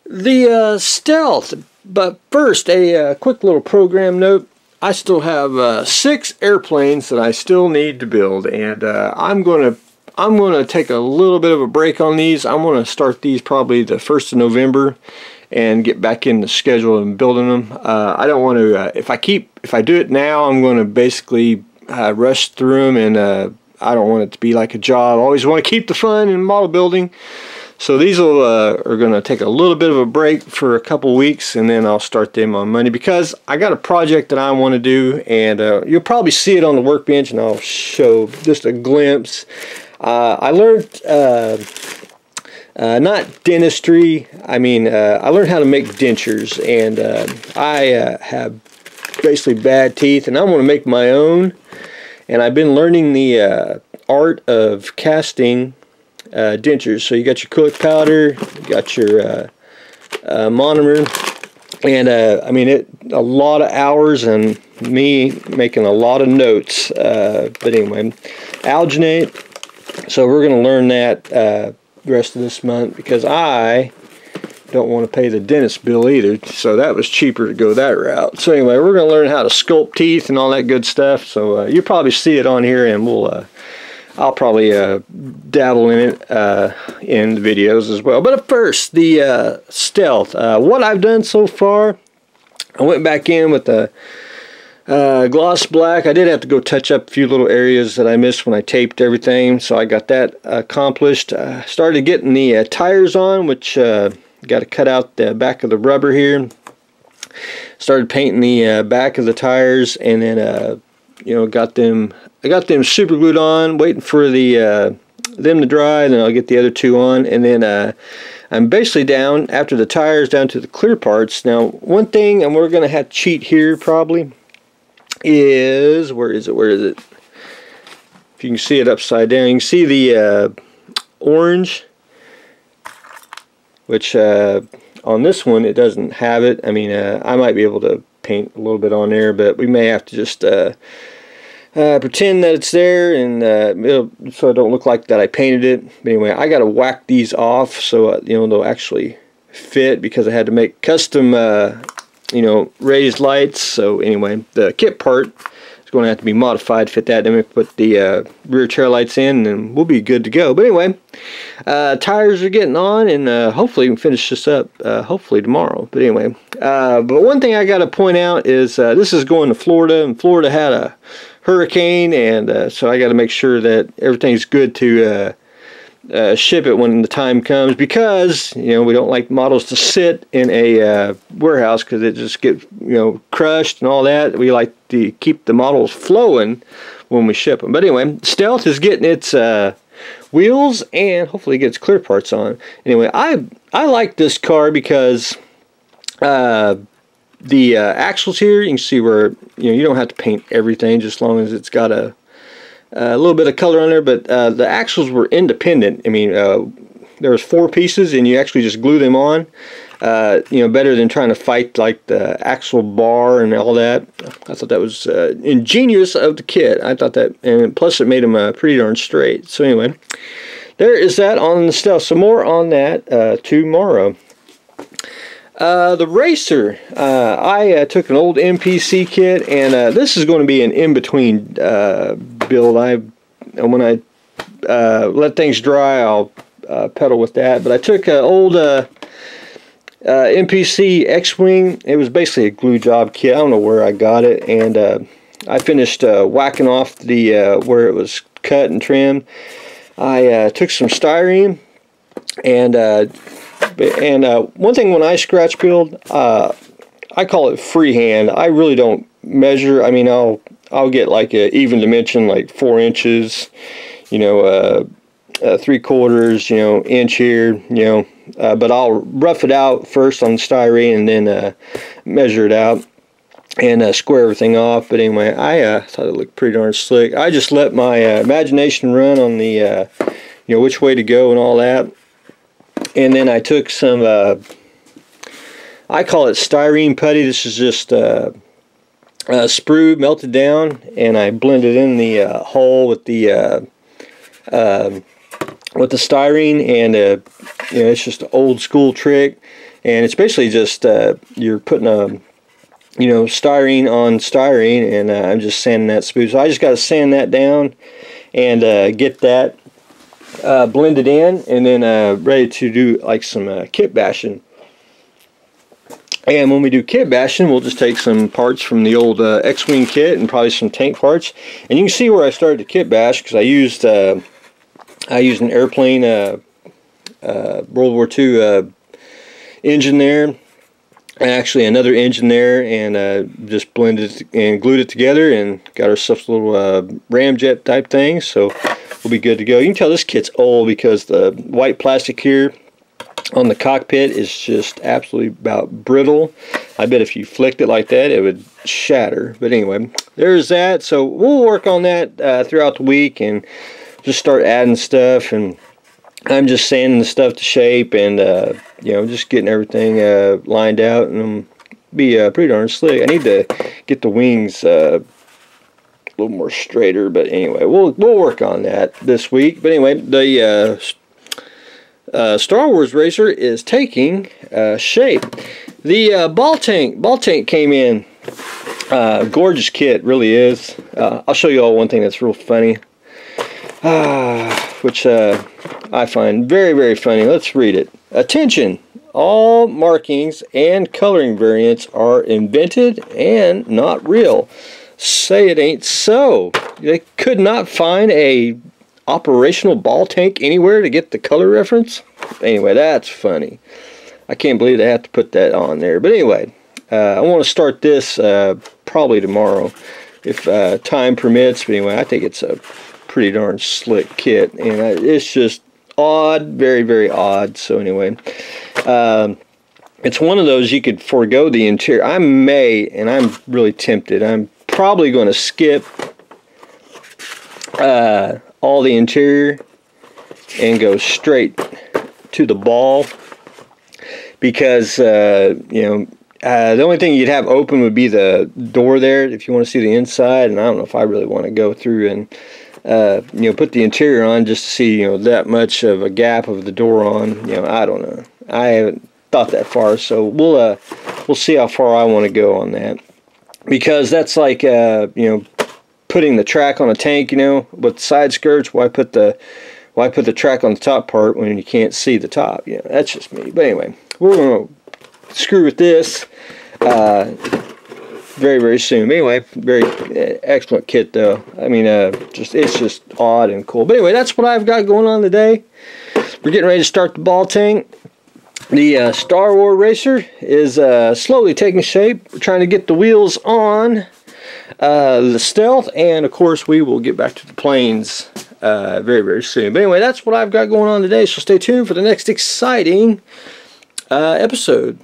The Stealth. But first, a quick little program note. I still have 6 airplanes that I still need to build, and I'm gonna take a little bit of a break on these. I'm gonna start these probably the 1st of November and get back in the schedule and building them. I don't want to. If I do it now, I'm going to basically rush through them, and I don't want it to be like a job. I always want to keep the fun in model building. So these are going to take a little bit of a break for a couple weeks, and then I'll start them on Monday, because I got a project that I want to do, and you'll probably see it on the workbench, and I'll show just a glimpse. I learned not dentistry, I learned how to make dentures, and I have basically bad teeth, and I want to make my own. And I've been learning the art of casting dentures. So you got your acrylic powder, you got your monomer, and a lot of hours and me making a lot of notes. But anyway, alginate. So we're going to learn that the rest of this month, because I don't want to pay the dentist bill either, so that was cheaper to go that route. So anyway, we're going to learn how to sculpt teeth and all that good stuff. So you'll probably see it on here, and I'll probably dabble in it in the videos as well. But first, the Stealth. What I've done so far, I went back in with the gloss black. I did have to go touch up a few little areas that I missed when I taped everything, so I got that accomplished. Started getting the tires on, which got to cut out the back of the rubber here. Started painting the back of the tires, and then I got them super glued on, waiting for them to dry, and then I'll get the other 2 on, and then I'm basically down after the tires down to the clear parts. Now, one thing, and we're going to have to cheat here probably, is where is it? If you can see it upside down, you can see the orange, which on this one it doesn't have it. I might be able to paint a little bit on there, but we may have to just pretend that it's there, and so it don't look like that I painted it. But anyway, I got to whack these off so they'll actually fit, because I had to make custom raised lights. So anyway, the kit part is going to have to be modified to fit that. Then we put the rear tail lights in, and we'll be good to go. But anyway, tires are getting on, and hopefully we can finish this up hopefully tomorrow. But anyway, but one thing I got to point out is this is going to Florida, and Florida had a hurricane, and so I got to make sure that everything's good to ship it when the time comes, because we don't like models to sit in a warehouse, because it just gets crushed and all that. We like to keep the models flowing when we ship them. But anyway, Stealth is getting its wheels, and hopefully it gets clear parts on. Anyway, I like this car because the axles here, you can see where you don't have to paint everything, just as long as it's got a little bit of color on there. But the axles were independent. There was 4 pieces, and you actually just glue them on. Better than trying to fight like the axle bar and all that. I thought that was ingenious of the kit. I thought that, and plus it made them pretty darn straight. So anyway, there is that on the Stealth. So more on that tomorrow. The racer, I took an old MPC kit, and this is going to be an in-between build. When I let things dry, I'll pedal with that. But I took an old MPC X-Wing. It was basically a glue job kit. I don't know where I got it, and I finished whacking off the where it was cut and trimmed. I took some styrene, and one thing, when I scratch build, I call it freehand. I really don't measure. I'll get like an even dimension, like 4 inches, 3/4, inch here, but I'll rough it out first on the styrene, and then measure it out and square everything off. But anyway, I thought it looked pretty darn slick. I just let my imagination run on the which way to go and all that. And then I took some I call it styrene putty. This is just sprue melted down, and I blended in the hull with the with the styrene, and you know, it's just an old school trick, and it's basically just you're putting a, you know, styrene on styrene, and I'm just sanding that smooth. So I just got to sand that down and get that blended in, and then ready to do like some kit bashing. And when we do kit bashing, we'll just take some parts from the old X-Wing kit and probably some tank parts. And you can see where I started the kit bash, because I used an airplane World War II engine there, and actually another engine there, and just blended it and glued it together and got ourselves a little ramjet type thing. So we'll be good to go. You can tell this kit's old because the white plastic here on the cockpit is just absolutely about brittle. I bet if you flicked it like that, it would shatter. But anyway, there's that. So we'll work on that throughout the week and just start adding stuff. And I'm just sanding the stuff to shape, and you know, just getting everything lined out, and be pretty darn slick. I need to get the wings a little more straighter, but anyway, we'll work on that this week. But anyway, the Star Wars racer is taking shape. The ball tank came in. Gorgeous kit, really is. I'll show you all one thing that's real funny, which I find very, very funny. Let's read it. Attention! All markings and coloring variants are invented and not real. Say it ain't so. They could not find a operational ball tank anywhere to get the color reference. Anyway, that's funny. I can't believe they have to put that on there. But anyway, I want to start this probably tomorrow if time permits. But anyway, I think it's a pretty darn slick kit, and it's just odd, very, very odd. So anyway, it's one of those you could forego the interior. I may, and I'm really tempted, I'm probably going to skip all the interior and go straight to the ball, because you know, the only thing you'd have open would be the door there if you want to see the inside, and I don't know if I really want to go through and you know, put the interior on just to see, you know, that much of a gap of the door on. You know, I don't know. I haven't thought that far, so we'll see how far I want to go on that, because that's like you know, putting the track on a tank, you know, with side skirts. Why put the track on the top part when you can't see the top? You know, that's just me. But anyway, we're going to screw with this very, very soon. But anyway, very excellent kit though. I mean, it's just odd and cool. But anyway, that's what I've got going on today. We're getting ready to start the ball tank. The Star Wars racer is slowly taking shape. We're trying to get the wheels on the Stealth, and of course we will get back to the planes very, very soon. But anyway, that's what I've got going on today, so stay tuned for the next exciting episode.